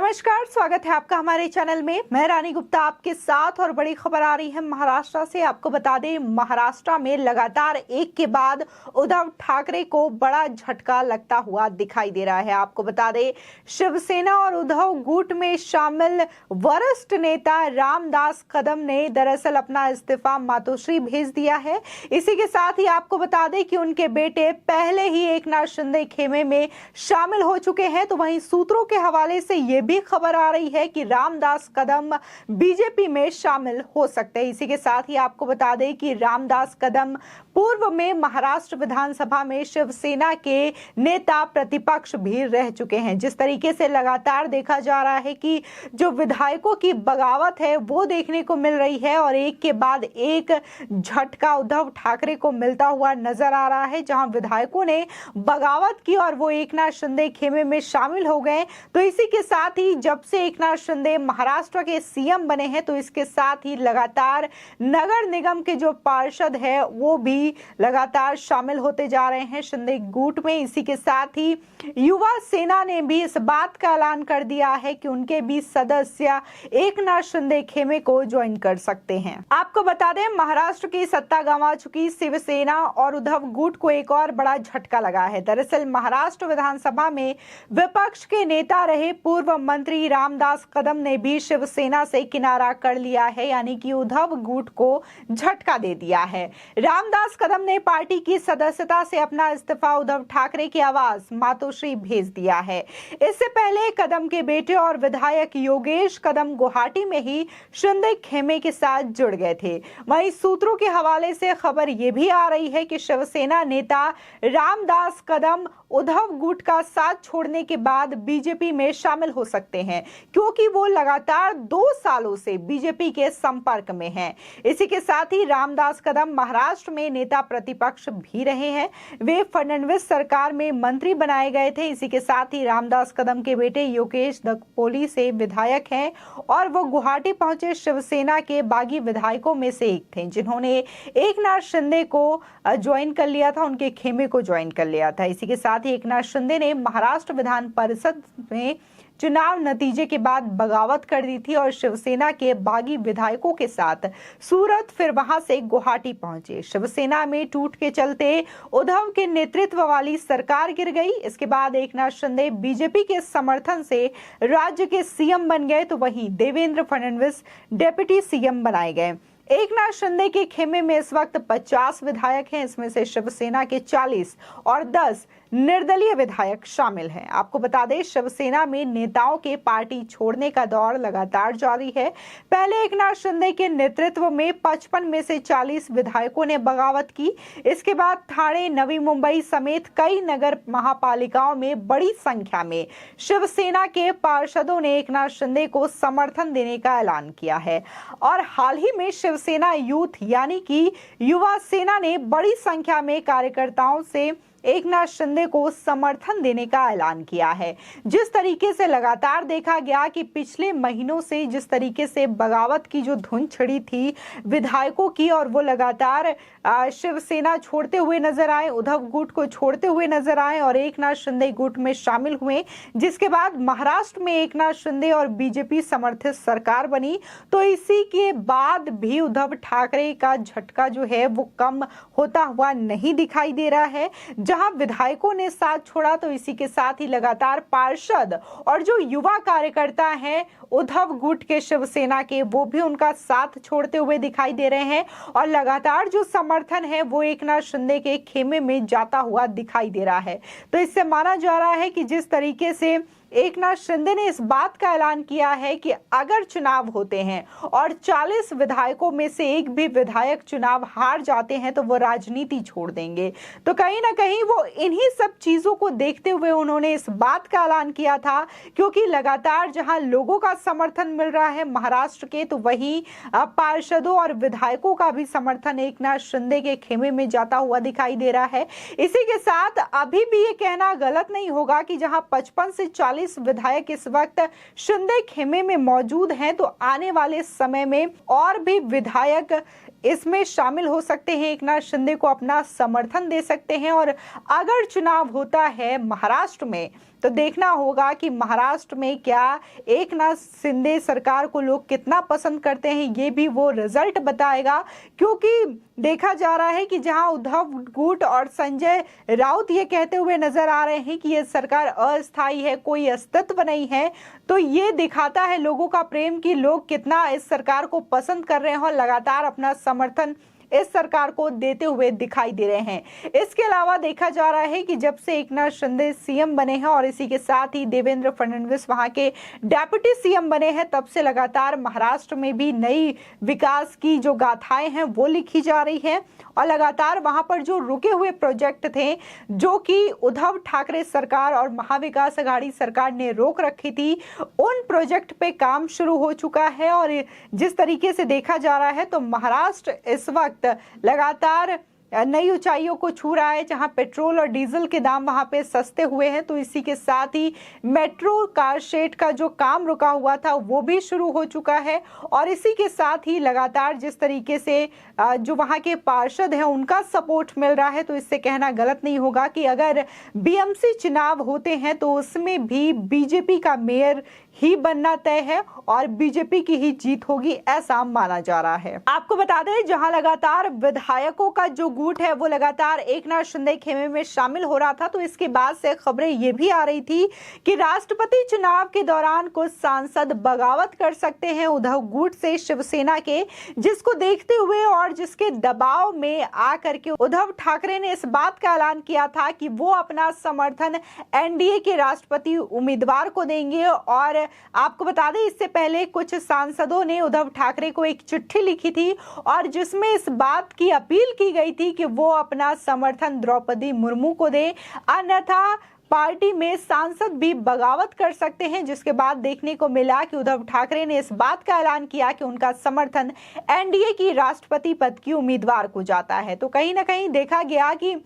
नमस्कार, स्वागत है आपका हमारे चैनल में। मैं रानी गुप्ता आपके साथ और बड़ी खबर आ रही है महाराष्ट्र से। आपको बता दें, महाराष्ट्र में लगातार एक के बाद उद्धव ठाकरे को बड़ा झटका लगता हुआ दिखाई दे रहा है। आपको बता दें, शिवसेना और उद्धव गुट में शामिल वरिष्ठ नेता रामदास कदम ने दरअसल अपना इस्तीफा मातोश्री भेज दिया है। इसी के साथ ही आपको बता दें कि उनके बेटे पहले ही एकनाथ शिंदे खेमे में शामिल हो चुके हैं। तो वहीं सूत्रों के हवाले से ये भी खबर आ रही है कि रामदास कदम बीजेपी में शामिल हो सकते हैं। इसी के साथ ही आपको बता दें कि रामदास कदम पूर्व में महाराष्ट्र विधानसभा में शिवसेना के नेता प्रतिपक्ष भी रह चुके हैं। जिस तरीके से लगातार देखा जा रहा है कि जो विधायकों की बगावत है वो देखने को मिल रही है और एक के बाद एक झटका उद्धव ठाकरे को मिलता हुआ नजर आ रहा है, जहां विधायकों ने बगावत की और वो एकनाथ शिंदे खेमे में शामिल हो गए। तो इसी के साथ ही जब से एकनाथ शिंदे महाराष्ट्र के सीएम बने हैं, तो इसके साथ ही लगातार नगर निगम के जो पार्षद है वो भी लगातार शामिल होते जा रहे हैं शिंदे गुट में। इसी के साथ ही युवा सेना ने भी इस बात का ऐलान कर दिया है कि उनके भी सदस्य एकनाथ शिंदे खेमे को ज्वाइन कर सकते हैं। आपको बता दें, महाराष्ट्र की सत्ता गंवा चुकी शिवसेना और उद्धव गुट को एक और बड़ा झटका लगा है। दरअसल महाराष्ट्र विधानसभा में विपक्ष के नेता रहे पूर्व मंत्री रामदास कदम ने भी शिवसेना से किनारा कर लिया है, यानी कि उद्धव गुट को झटका दे दिया है। रामदास कदम ने पार्टी की सदस्यता से अपना इस्तीफा उद्धव ठाकरे की आवाज मातोश्री भेज दिया है। इससे पहले कदम के बेटे और विधायक योगेश कदम गुवाहाटी में ही शिंदे खेमे के साथ जुड़ गए थे। वहीं सूत्रों के हवाले से खबर यह भी आ रही है कि शिवसेना नेता रामदास कदम उद्धव गुट का साथ छोड़ने के बाद बीजेपी में शामिल हो सकते हैं, क्योंकि वो लगातार 2 सालों से बीजेपी के संपर्क में हैं। इसी के साथ ही रामदास कदम महाराष्ट्र में नेता प्रतिपक्ष भी रहे हैं। वे फडणवीस सरकार में मंत्री बनाए गए थे। इसी के साथ ही रामदास कदम के बेटे योगेश दकपोली से विधायक हैं और वो गुवाहाटी पहुंचे शिवसेना के बागी विधायकों में से एक थे, जिन्होंने एकनाथ शिंदे को ज्वाइन कर लिया था, उनके खेमे को ज्वाइन कर लिया था। इसी के साथ ही एकनाथ शिंदे ने महाराष्ट्र विधान परिषद में चुनाव नतीजे के बाद बगावत कर दी थी और शिवसेना के बागी विधायकों के साथ सूरत फिर वहां से गुवाहाटी पहुंचे। शिवसेना में टूट के चलते उद्धव के नेतृत्व वाली सरकार गिर गई। इसके बाद एकनाथ शिंदे बीजेपी के समर्थन से राज्य के सीएम बन गए, तो वहीं देवेंद्र फडणवीस डिप्टी सीएम बनाए गए। एकनाथ शिंदे के खेमे में इस वक्त 50 विधायक हैं। इसमें से शिवसेना के 40 और 10 निर्दलीय विधायक शामिल हैं। आपको बता दें, शिवसेना में नेताओं के पार्टी छोड़ने का दौर लगातार जारी है। पहले एकनाथ शिंदे के नेतृत्व में 55 में से 40 विधायकों ने बगावत की। इसके बाद ठाणे, नवी मुंबई समेत कई नगर महापालिकाओं में बड़ी संख्या में शिवसेना के पार्षदों ने एकनाथ शिंदे को समर्थन देने का ऐलान किया है और हाल ही में शिवसेना यूथ यानी कि युवा सेना ने बड़ी संख्या में कार्यकर्ताओं से एकनाथ शिंदे को समर्थन देने का ऐलान किया है। जिस तरीके से लगातार देखा गया कि पिछले महीनों से जिस तरीके से बगावत की जो धुन छिड़ी थी विधायकों की और वो लगातार शिवसेना छोड़ते हुए नजर आए, उद्धव गुट को छोड़ते हुए नजर आए और एकनाथ शिंदे गुट में शामिल हुए, जिसके बाद महाराष्ट्र में एकनाथ शिंदे और बीजेपी समर्थित सरकार बनी। तो इसी के बाद भी उद्धव ठाकरे का झटका जो है वो कम होता हुआ नहीं दिखाई दे रहा है। जहां विधायकों ने साथ छोड़ा, तो इसी के साथ ही लगातार पार्षद और जो युवा कार्यकर्ता हैं उद्धव गुट के शिवसेना के, वो भी उनका साथ छोड़ते हुए दिखाई दे रहे हैं और लगातार जो समर्थन है वो एकनाथ शिंदे के खेमे में जाता हुआ दिखाई दे रहा है। तो इससे माना जा रहा है कि जिस तरीके से एकनाथ शिंदे ने इस बात का ऐलान किया है कि अगर चुनाव होते हैं और 40 विधायकों में से एक भी विधायक चुनाव हार जाते हैं तो वो राजनीति छोड़ देंगे। तो कहीं ना कहीं वो इन्हीं सब चीजों को देखते हुए उन्होंने इस बात का ऐलान किया था, क्योंकि लगातार जहां लोगों का समर्थन मिल रहा है महाराष्ट्र के, तो वहीं पार्षदों और विधायकों का भी समर्थन एकनाथ शिंदे के खेमे में जाता हुआ दिखाई दे रहा है। इसी के साथ अभी भी ये कहना गलत नहीं होगा कि जहां 55 से 40 विधायक इस वक्त शिंदे खेमे में मौजूद हैं, तो आने वाले समय में और भी विधायक इसमें शामिल हो सकते हैं, एकनाथ शिंदे को अपना समर्थन दे सकते हैं। और अगर चुनाव होता है महाराष्ट्र में तो देखना होगा कि महाराष्ट्र में क्या एकनाथ शिंदे सरकार को लोग कितना पसंद करते हैं, ये भी वो रिजल्ट बताएगा। क्योंकि देखा जा रहा है कि जहां उद्धव गुट और संजय राउत ये कहते हुए नजर आ रहे हैं कि ये सरकार अस्थायी है, कोई अस्तित्व नहीं है, तो ये दिखाता है लोगों का प्रेम कि लोग कितना इस सरकार को पसंद कर रहे हैं और लगातार अपना समर्थन इस सरकार को देते हुए दिखाई दे रहे हैं। इसके अलावा देखा जा रहा है कि जब से एकनाथ शिंदे सीएम बने हैं और इसी के साथ ही देवेंद्र फडणवीस वहां के डेप्यूटी सीएम बने हैं, तब से लगातार महाराष्ट्र में भी नई विकास की जो गाथाएं हैं वो लिखी जा रही है। और लगातार वहां पर जो रुके हुए प्रोजेक्ट थे जो कि उद्धव ठाकरे सरकार और महाविकास आघाड़ी सरकार ने रोक रखी थी, उन प्रोजेक्ट पे काम शुरू हो चुका है। और जिस तरीके से देखा जा रहा है तो महाराष्ट्र इस वक्त लगातार नई ऊंचाइयों को छू रहा है, जहां पेट्रोल और डीजल के दाम वहां पे सस्ते हुए हैं। तो इसी के साथ ही मेट्रो कार शेड का जो काम रुका हुआ था वो भी शुरू हो चुका है। और इसी के साथ ही लगातार जिस तरीके से जो वहां के पार्षद हैं उनका सपोर्ट मिल रहा है, तो इससे कहना गलत नहीं होगा कि अगर बीएमसी चुनाव होते हैं तो उसमें भी बीजेपी का मेयर ही बनना तय है और बीजेपी की ही जीत होगी, ऐसा माना जा रहा है। आपको बता दें, जहां लगातार विधायकों का जो गुट है वो लगातार एकनाथ शिंदे खेमे में शामिल हो रहा था, तो इसके बाद से खबरें ये भी आ रही थी कि राष्ट्रपति चुनाव के दौरान कुछ सांसद बगावत कर सकते हैं उद्धव गुट से शिवसेना के, जिसको देखते हुए और जिसके दबाव में आकर के उद्धव ठाकरे ने इस बात का ऐलान किया था कि वो अपना समर्थन एनडीए के राष्ट्रपति उम्मीदवार को देंगे। और आपको बता दें, इससे पहले कुछ सांसदों ने उद्धव ठाकरे को एक चिट्ठी लिखी थी और जिसमें इस बात की अपील की गई थी कि वो अपना समर्थन द्रौपदी मुर्मू को दे, अन्यथा पार्टी में सांसद भी बगावत कर सकते हैं। जिसके बाद देखने को मिला कि उद्धव ठाकरे ने इस बात का ऐलान किया कि उनका समर्थन एनडीए की राष्ट्रपति पद की उम्मीदवार को जाता है। तो कहीं ना कहीं देखा गया कि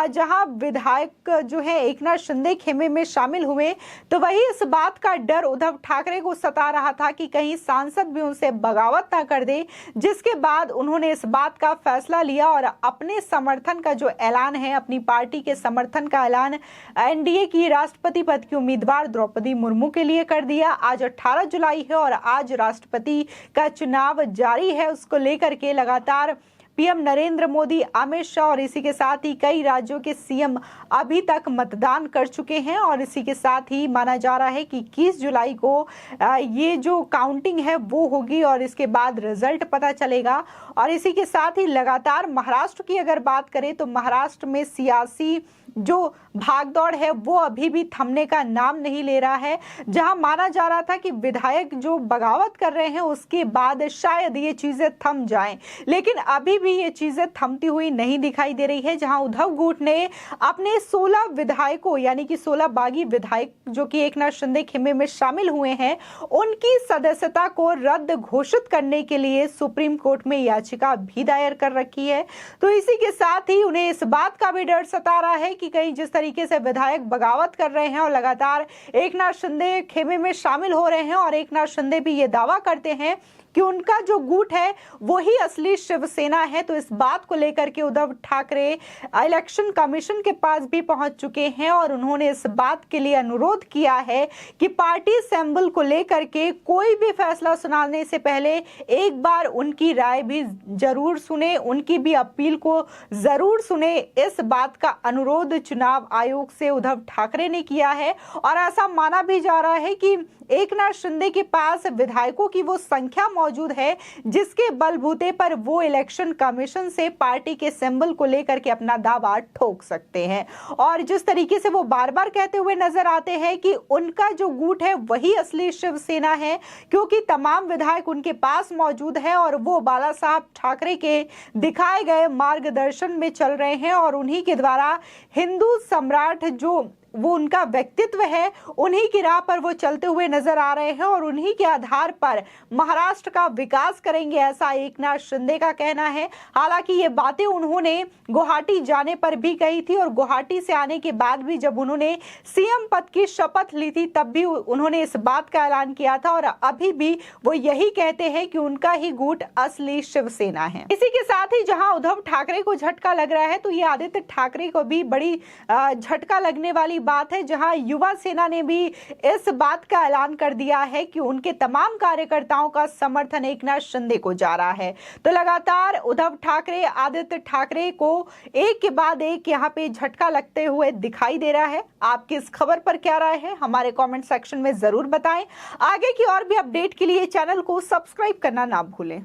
जहां विधायक जो है एकनाथ शिंदे खेमे में शामिल हुए, तो वही इस बात का डर उद्धव ठाकरे को सता रहा था कि कहीं सांसद भी उनसे बगावत ना कर दे। जिसके बाद उन्होंने इस बात का फैसला लिया और अपने समर्थन का जो ऐलान है, अपनी पार्टी के समर्थन का ऐलान एनडीए की राष्ट्रपति पद की उम्मीदवार द्रौपदी मुर्मू के लिए कर दिया। आज 18 जुलाई है और आज राष्ट्रपति का चुनाव जारी है। उसको लेकर के लगातार पीएम नरेंद्र मोदी, अमित शाह और इसी के साथ ही कई राज्यों के सीएम अभी तक मतदान कर चुके हैं। और इसी के साथ ही माना जा रहा है कि 21 जुलाई को ये जो काउंटिंग है वो होगी और इसके बाद रिजल्ट पता चलेगा। और इसी के साथ ही लगातार महाराष्ट्र की अगर बात करें तो महाराष्ट्र में सियासी जो भागदौड़ है वो अभी भी थमने का नाम नहीं ले रहा है। जहां माना जा रहा था कि विधायक जो बगावत कर रहे हैं उसके बाद शायद ये चीजें थम जाएं, लेकिन अभी भी ये चीजें थमती हुई नहीं दिखाई दे रही है। जहां उद्धव गुट ने अपने 16 विधायकों यानी कि 16 बागी विधायक जो कि एकनाथ शिंदे खेमे में शामिल हुए हैं, उनकी सदस्यता को रद्द घोषित करने के लिए सुप्रीम कोर्ट में याचिका भी दायर कर रखी है। तो इसी के साथ ही उन्हें इस बात का भी डर सता रहा है कि कहीं जिस तरीके से विधायक बगावत कर रहे हैं और लगातार एकनाथ शिंदे खेमे में शामिल हो रहे हैं और एकनाथ शिंदे भी ये दावा करते हैं कि उनका जो गुट है वही असली शिवसेना है, तो इस बात को लेकर के उद्धव ठाकरे इलेक्शन कमीशन के पास भी पहुंच चुके हैं और उन्होंने इस बात के लिए अनुरोध किया है कि पार्टी सिंबल को लेकर के कोई भी फैसला सुनाने से पहले एक बार उनकी राय भी जरूर सुने, उनकी भी अपील को जरूर सुने। इस बात का अनुरोध चुनाव आयोग से उद्धव ठाकरे ने किया है और ऐसा माना भी जा रहा है कि एकनाथ शिंदे के पास विधायकों की वो संख्या मौजूद है जिसके बलबूते पर वो इलेक्शन कमीशन से पार्टी के सिंबल को लेकर के अपना दावा ठोक सकते हैं। और जिस तरीके से वो बार बार कहते हुए नजर आते हैं कि उनका जो गुट है वही असली शिवसेना है, क्योंकि तमाम विधायक उनके पास मौजूद है और वो बाला साहब ठाकरे के दिखाए गए मार्गदर्शन में चल रहे हैं और उन्हीं के द्वारा हिंदू सम्राट जो वो उनका व्यक्तित्व है, उन्हीं की राह पर वो चलते हुए नजर आ रहे हैं और उन्हीं के आधार पर महाराष्ट्र का विकास करेंगे, ऐसा एकनाथ शिंदे का कहना है। हालांकि ये बातें उन्होंने गुवाहाटी जाने पर भी कही थी और गुवाहाटी से आने के बाद भी जब उन्होंने सीएम पद की शपथ ली थी तब भी उन्होंने इस बात का ऐलान किया था और अभी भी वो यही कहते हैं कि उनका ही गुट असली शिवसेना है। इसी के साथ ही जहां उद्धव ठाकरे को झटका लग रहा है तो ये आदित्य ठाकरे को भी बड़ी झटका लगने वाली बात है, जहां युवा सेना ने भी इस बात का ऐलान कर दिया है कि उनके तमाम कार्यकर्ताओं का समर्थन एकनाथ शिंदे को जा रहा है। तो लगातार उद्धव ठाकरे, आदित्य ठाकरे को एक के बाद एक यहां पे झटका लगते हुए दिखाई दे रहा है। आपकी इस खबर पर क्या राय है हमारे कमेंट सेक्शन में जरूर बताएं। आगे की और भी अपडेट के लिए चैनल को सब्सक्राइब करना ना भूलें।